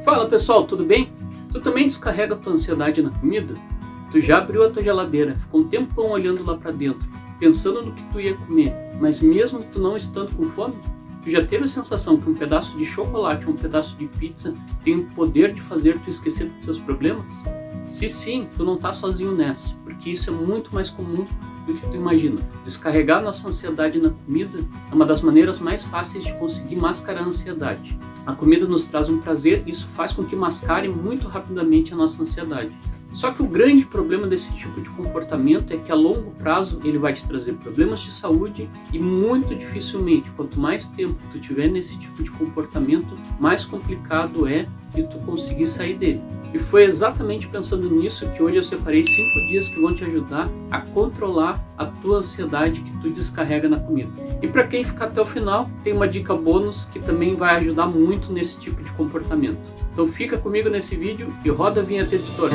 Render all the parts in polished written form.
Fala pessoal, tudo bem? Tu também descarrega tua ansiedade na comida? Tu já abriu a tua geladeira, ficou um tempão olhando lá pra dentro, pensando no que tu ia comer, mas mesmo tu não estando com fome, tu já teve a sensação que um pedaço de chocolate ou um pedaço de pizza tem o poder de fazer tu esquecer dos teus problemas? Se sim, tu não tá sozinho nessa, porque isso é muito mais comum do que tu imagina. Descarregar nossa ansiedade na comida é uma das maneiras mais fáceis de conseguir mascarar a ansiedade. A comida nos traz um prazer e isso faz com que mascare muito rapidamente a nossa ansiedade. Só que o grande problema desse tipo de comportamento é que a longo prazo ele vai te trazer problemas de saúde e muito dificilmente, quanto mais tempo tu tiver nesse tipo de comportamento, mais complicado é de tu conseguir sair dele. E foi exatamente pensando nisso que hoje eu separei 5 dias que vão te ajudar a controlar a tua ansiedade que tu descarrega na comida. E para quem ficar até o final, tem uma dica bônus que também vai ajudar muito nesse tipo de comportamento. Então fica comigo nesse vídeo e roda a vinheta editora.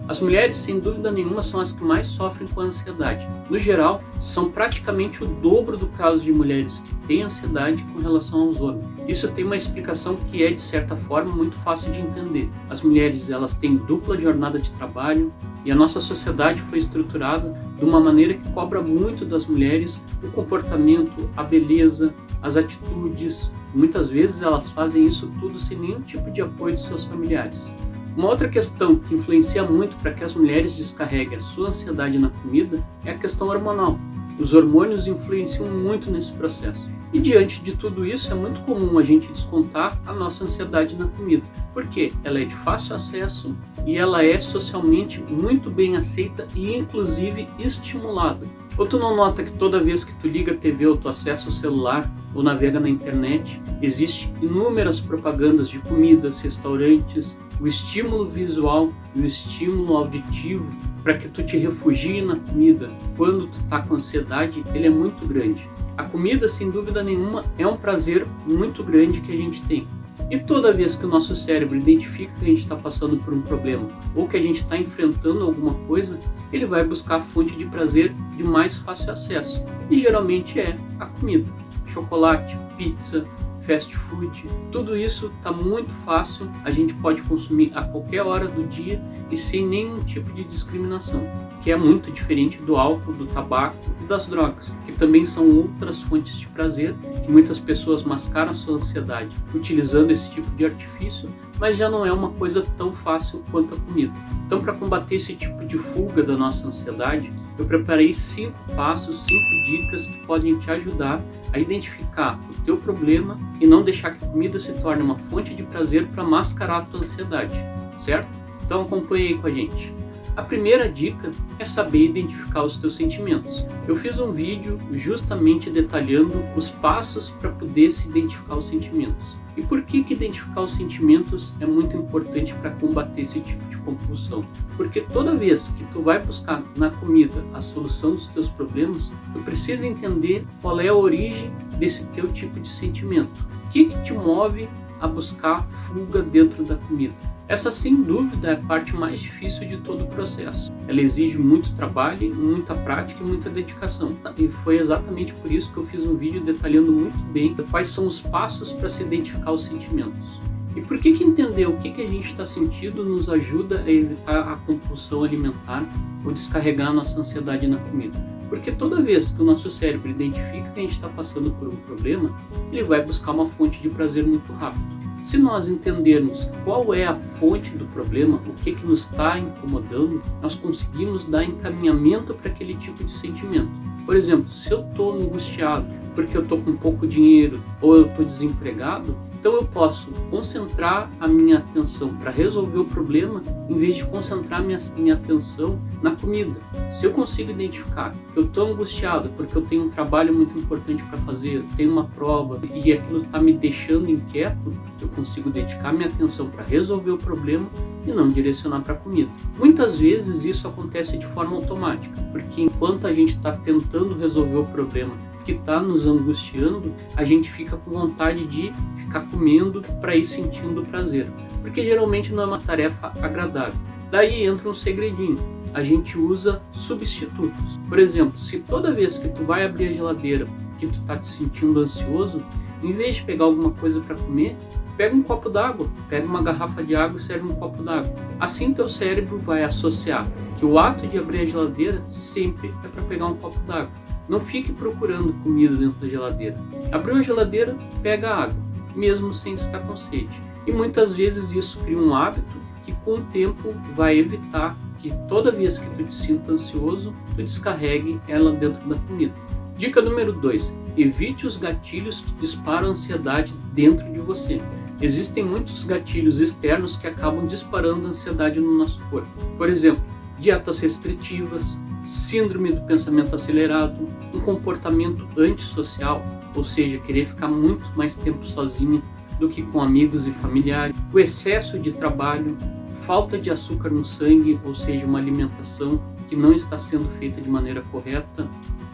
As mulheres, sem dúvida nenhuma, são as que mais sofrem com a ansiedade. No geral, são praticamente o dobro do caso de mulheres que têm ansiedade com relação aos homens. Isso tem uma explicação que é, de certa forma, muito fácil de entender. As mulheres, elas têm dupla jornada de trabalho e a nossa sociedade foi estruturada de uma maneira que cobra muito das mulheres o comportamento, a beleza, as atitudes. Muitas vezes elas fazem isso tudo sem nenhum tipo de apoio de seus familiares. Uma outra questão que influencia muito para que as mulheres descarreguem a sua ansiedade na comida é a questão hormonal. Os hormônios influenciam muito nesse processo. E diante de tudo isso, é muito comum a gente descontar a nossa ansiedade na comida, porque ela é de fácil acesso e ela é socialmente muito bem aceita e inclusive estimulada. Ou tu não nota que toda vez que tu liga a TV ou tu acessa o celular ou navega na internet, existem inúmeras propagandas de comidas, restaurantes, o estímulo visual e o estímulo auditivo para que tu te refugie na comida quando tu tá com ansiedade, ele é muito grande. A comida, sem dúvida nenhuma, é um prazer muito grande que a gente tem. E toda vez que o nosso cérebro identifica que a gente está passando por um problema ou que a gente está enfrentando alguma coisa, ele vai buscar a fonte de prazer de mais fácil acesso. E geralmente é a comida. Chocolate, pizza, fast food, tudo isso está muito fácil, a gente pode consumir a qualquer hora do dia e sem nenhum tipo de discriminação, que é muito diferente do álcool, do tabaco e das drogas, que também são outras fontes de prazer, que muitas pessoas mascaram a sua ansiedade utilizando esse tipo de artifício, mas já não é uma coisa tão fácil quanto a comida. Então, para combater esse tipo de fuga da nossa ansiedade, eu preparei 5 passos, 5 dicas que podem te ajudar a identificar o teu problema e não deixar que a comida se torne uma fonte de prazer para mascarar a tua ansiedade, certo? Então acompanhe aí com a gente. A primeira dica é saber identificar os teus sentimentos. Eu fiz um vídeo justamente detalhando os passos para poder se identificar os sentimentos. E por que identificar os sentimentos é muito importante para combater esse tipo de compulsão? Porque toda vez que tu vai buscar na comida a solução dos teus problemas, tu precisa entender qual é a origem desse teu tipo de sentimento. O que te move a buscar fuga dentro da comida? Essa, sem dúvida, é a parte mais difícil de todo o processo. Ela exige muito trabalho, muita prática e muita dedicação. E foi exatamente por isso que eu fiz um vídeo detalhando muito bem quais são os passos para se identificar os sentimentos. E por que entender o que a gente está sentindo nos ajuda a evitar a compulsão alimentar ou descarregar a nossa ansiedade na comida? Porque toda vez que o nosso cérebro identifica que a gente está passando por um problema, ele vai buscar uma fonte de prazer muito rápido. Se nós entendermos qual é a fonte do problema, o que nos está incomodando, nós conseguimos dar encaminhamento para aquele tipo de sentimento. Por exemplo, se eu estou angustiado porque eu estou com pouco dinheiro ou eu estou desempregado, então eu posso concentrar a minha atenção para resolver o problema em vez de concentrar minha atenção na comida. Se eu consigo identificar que eu estou angustiado porque eu tenho um trabalho muito importante para fazer, tenho uma prova e aquilo está me deixando inquieto, eu consigo dedicar minha atenção para resolver o problema e não direcionar para a comida. Muitas vezes isso acontece de forma automática, porque enquanto a gente está tentando resolver o problema que está nos angustiando, a gente fica com vontade de ficar comendo para ir sentindo prazer, porque geralmente não é uma tarefa agradável. Daí entra um segredinho. a gente usa substitutos. Por exemplo, se toda vez que tu vai abrir a geladeira que tu tá te sentindo ansioso, em vez de pegar alguma coisa para comer, pega um copo d'água, pega uma garrafa de água e serve um copo d'água. Assim teu cérebro vai associar que o ato de abrir a geladeira sempre é para pegar um copo d'água. Não fique procurando comida dentro da geladeira. Abriu a geladeira, pega água, mesmo sem estar com sede. E muitas vezes isso cria um hábito que com o tempo vai evitar que toda vez que tu te sinta ansioso, tu descarregue ela dentro da comida. Dica número 2. Evite os gatilhos que disparam a ansiedade dentro de você. Existem muitos gatilhos externos que acabam disparando a ansiedade no nosso corpo. Por exemplo, dietas restritivas, síndrome do pensamento acelerado, um comportamento antissocial, ou seja, querer ficar muito mais tempo sozinha do que com amigos e familiares, o excesso de trabalho, falta de açúcar no sangue, ou seja, uma alimentação que não está sendo feita de maneira correta,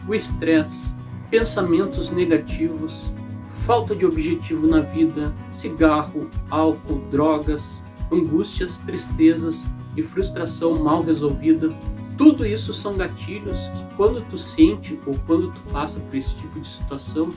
o estresse, pensamentos negativos, falta de objetivo na vida, cigarro, álcool, drogas, angústias, tristezas e frustração mal resolvida. Tudo isso são gatilhos que quando tu sente ou quando tu passa por esse tipo de situação,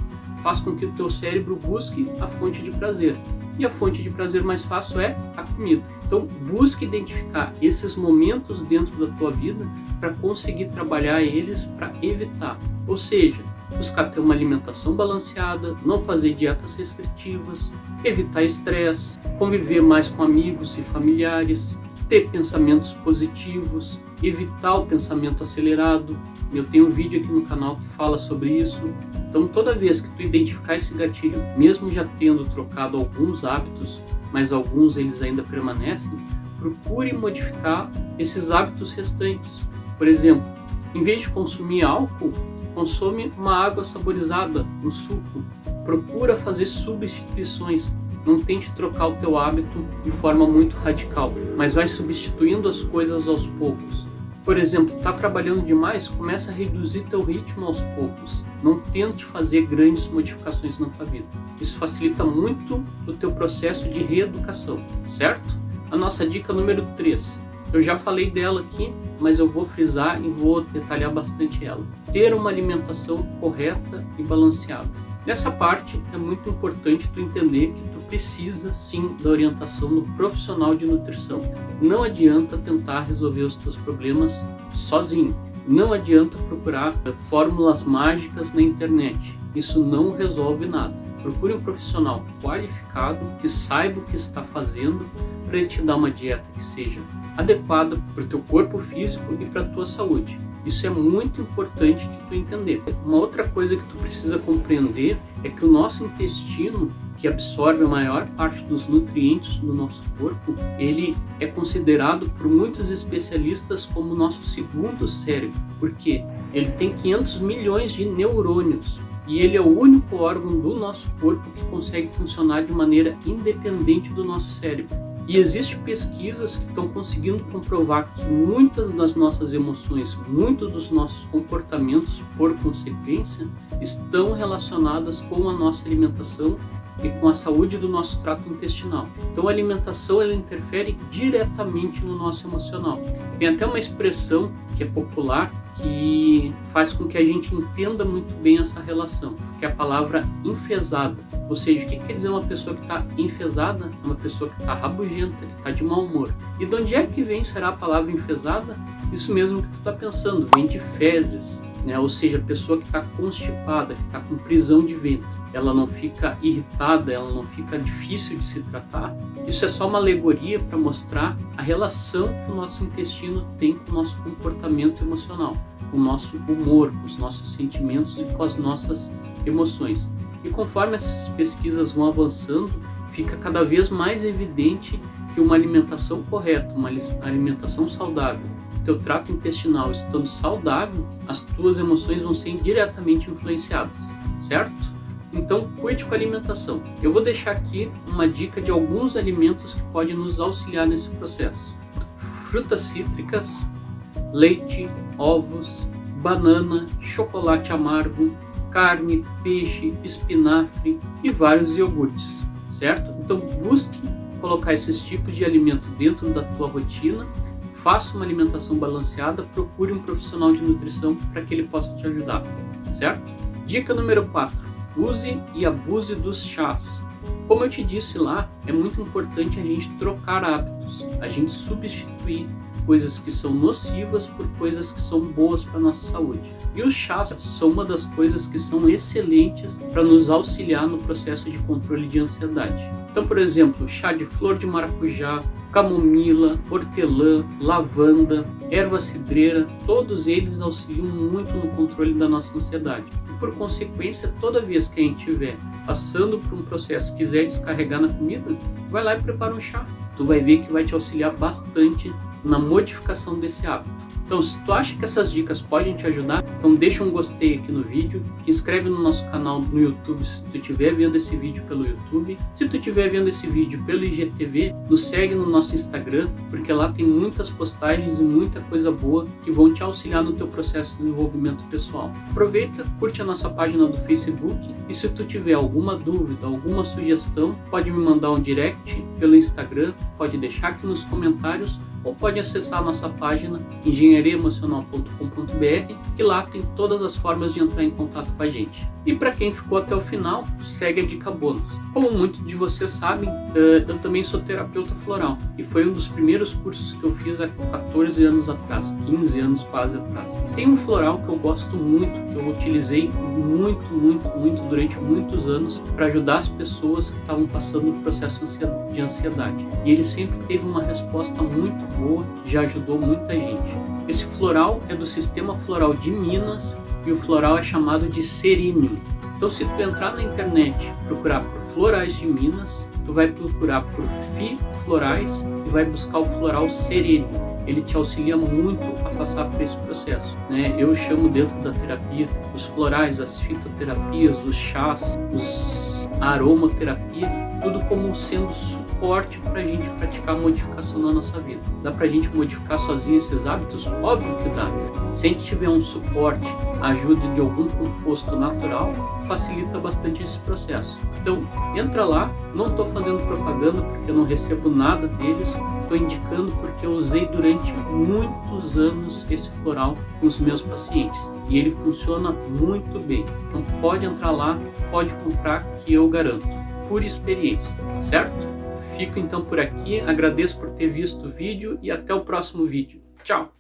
faz com que o teu cérebro busque a fonte de prazer. E a fonte de prazer mais fácil é a comida. Então busque identificar esses momentos dentro da tua vida para conseguir trabalhar eles para evitar. Ou seja, buscar ter uma alimentação balanceada, não fazer dietas restritivas, evitar estresse, conviver mais com amigos e familiares, ter pensamentos positivos, evitar o pensamento acelerado. Eu tenho um vídeo aqui no canal que fala sobre isso. Então toda vez que tu identificar esse gatilho, mesmo já tendo trocado alguns hábitos, mas alguns eles ainda permanecem, procure modificar esses hábitos restantes. Por exemplo, em vez de consumir álcool, consome uma água saborizada, um suco. Procura fazer substituições. Não tente trocar o teu hábito de forma muito radical, mas vai substituindo as coisas aos poucos. Por exemplo, está trabalhando demais, começa a reduzir teu ritmo aos poucos. Não tente fazer grandes modificações na tua vida. Isso facilita muito o teu processo de reeducação, certo? A nossa dica número 3. Eu já falei dela aqui, mas eu vou frisar e vou detalhar bastante ela. Ter uma alimentação correta e balanceada. Nessa parte é muito importante tu entender que tu precisa sim da orientação do profissional de nutrição. Não adianta tentar resolver os teus problemas sozinho. Não adianta procurar fórmulas mágicas na internet. Isso não resolve nada. Procure um profissional qualificado que saiba o que está fazendo para ele te dar uma dieta que seja adequada para o teu corpo físico e para a tua saúde. Isso é muito importante de tu entender. Uma outra coisa que tu precisa compreender é que o nosso intestino, que absorve a maior parte dos nutrientes do nosso corpo, ele é considerado por muitos especialistas como o nosso segundo cérebro, porque ele tem 500 milhões de neurônios e ele é o único órgão do nosso corpo que consegue funcionar de maneira independente do nosso cérebro. E existem pesquisas que estão conseguindo comprovar que muitas das nossas emoções, muitos dos nossos comportamentos, por consequência, estão relacionadas com a nossa alimentação e com a saúde do nosso trato intestinal. Então a alimentação ela interfere diretamente no nosso emocional. Tem até uma expressão que é popular que faz com que a gente entenda muito bem essa relação, que é a palavra enfesada. Ou seja, o que quer dizer uma pessoa que está enfesada? É uma pessoa que está rabugenta, que está de mau humor. E de onde é que vem, será a palavra enfesada? Isso mesmo que tu está pensando, vem de fezes, né? Ou seja, a pessoa que está constipada, que está com prisão de ventre. Ela não fica irritada, ela não fica difícil de se tratar. Isso é só uma alegoria para mostrar a relação que o nosso intestino tem com o nosso comportamento emocional, com o nosso humor, com os nossos sentimentos e com as nossas emoções. E conforme essas pesquisas vão avançando, fica cada vez mais evidente que uma alimentação correta, uma alimentação saudável, teu trato intestinal estando saudável, as tuas emoções vão ser diretamente influenciadas, certo? Então, cuide com a alimentação. Eu vou deixar aqui uma dica de alguns alimentos que podem nos auxiliar nesse processo. Frutas cítricas, leite, ovos, banana, chocolate amargo, carne, peixe, espinafre e vários iogurtes, certo? Então, busque colocar esses tipos de alimento dentro da tua rotina. faça uma alimentação balanceada, procure um profissional de nutrição para que ele possa te ajudar, certo? Dica número 4. Use e abuse dos chás. Como eu te disse lá, é muito importante a gente trocar hábitos, a gente substituir coisas que são nocivas por coisas que são boas para a nossa saúde. E os chás são uma das coisas que são excelentes para nos auxiliar no processo de controle de ansiedade. Então, por exemplo, chá de flor de maracujá, camomila, hortelã, lavanda, erva cidreira, todos eles auxiliam muito no controle da nossa ansiedade. E por consequência, toda vez que a gente estiver passando por um processo e quiser descarregar na comida, vai lá e prepara um chá. Tu vai ver que vai te auxiliar bastante na modificação desse hábito. Então, se tu acha que essas dicas podem te ajudar, então deixa um gostei aqui no vídeo, te inscreve no nosso canal no YouTube se tu estiver vendo esse vídeo pelo YouTube. Se tu estiver vendo esse vídeo pelo IGTV, nos segue no nosso Instagram, porque lá tem muitas postagens e muita coisa boa que vão te auxiliar no teu processo de desenvolvimento pessoal. Aproveita, curte a nossa página do Facebook e se tu tiver alguma dúvida, alguma sugestão, pode me mandar um direct pelo Instagram, pode deixar aqui nos comentários, ou pode acessar a nossa página engenhariaemocional.com.br, que lá tem todas as formas de entrar em contato com a gente. E para quem ficou até o final, segue a dica bônus. Como muitos de vocês sabem, eu também sou terapeuta floral e foi um dos primeiros cursos que eu fiz há 14 anos atrás, 15 anos quase atrás. Tem um floral que eu gosto muito, que eu utilizei muito durante muitos anos para ajudar as pessoas que estavam passando no processo de ansiedade. E ele sempre teve uma resposta muito boa, já ajudou muita gente. Esse floral é do Sistema Floral de Minas e o floral é chamado de Serenium. Então, se tu entrar na internet e procurar por florais de Minas, tu vai procurar por florais e vai buscar o floral Serenium. Ele te auxilia muito a passar por esse processo, né? Eu chamo dentro da terapia os florais, as fitoterapias, os chás, a aromaterapia, tudo como sendo suporte para a gente praticar a modificação na nossa vida. Dá para a gente modificar sozinho esses hábitos? Óbvio que dá. Se a gente tiver um suporte, a ajuda de algum composto natural, facilita bastante esse processo. Então, entra lá, não estou fazendo propaganda porque eu não recebo nada deles, estou indicando porque eu usei durante muitos anos esse floral com os meus pacientes e ele funciona muito bem. Então pode entrar lá, pode comprar que eu garanto, por experiência, certo? Fico então por aqui, agradeço por ter visto o vídeo e até o próximo vídeo. Tchau!